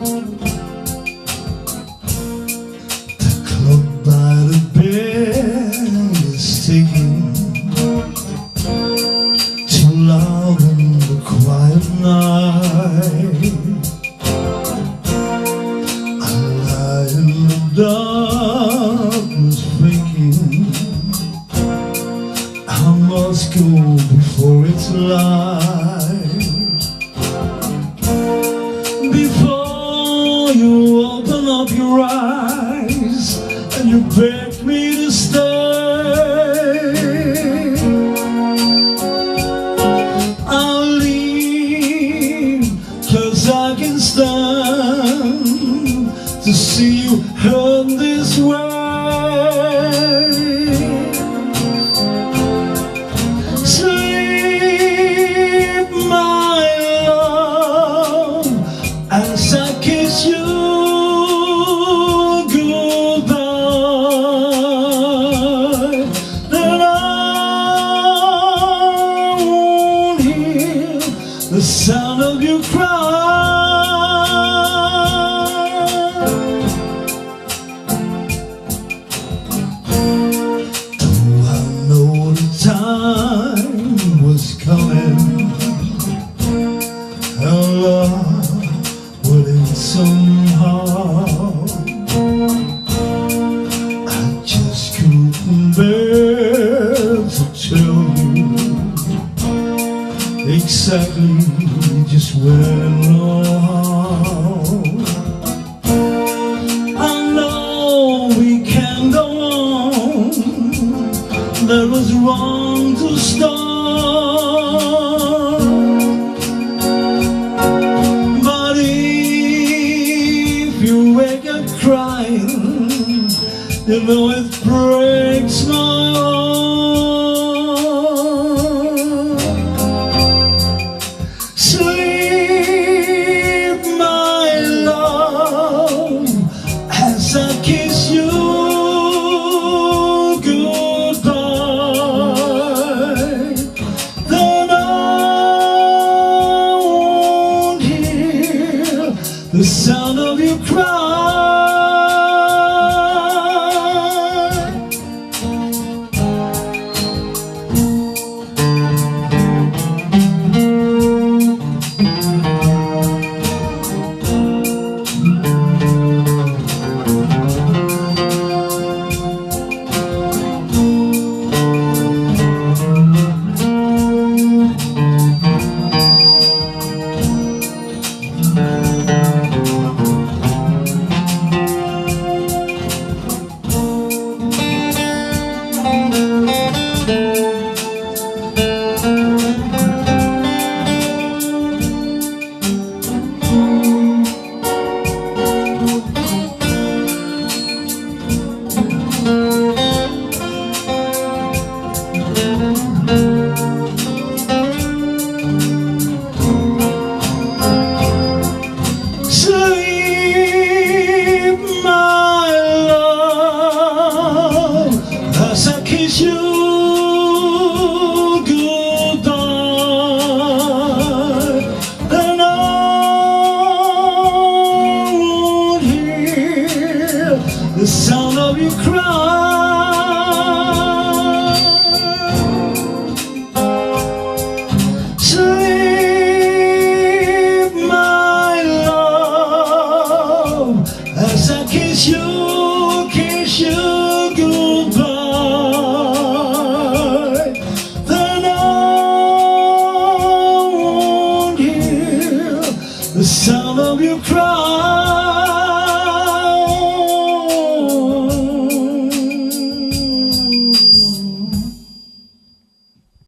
The clock by the bed is ticking, too loud in the quiet night. I lie in the darkness thinking I must go before it's light. Before you open up your eyes and you beg me to stay, I'll leave, 'cause I can stand to see you hurt this way. Sleep, my love, as I kiss you goodbye. Then I won't hear the sound of you cry. Time was coming, and love would end somehow. I just couldn't bear to tell you exactly just when or how. I know we can't go on, that was wrong to start. But if you wake up crying, you know it breaks my heart. Sleep, my love, as I kiss you. The sound of you cry. The sound of you cry. Sleep, my love, as I kiss you goodbye. Then I won't hear the sound of you cry.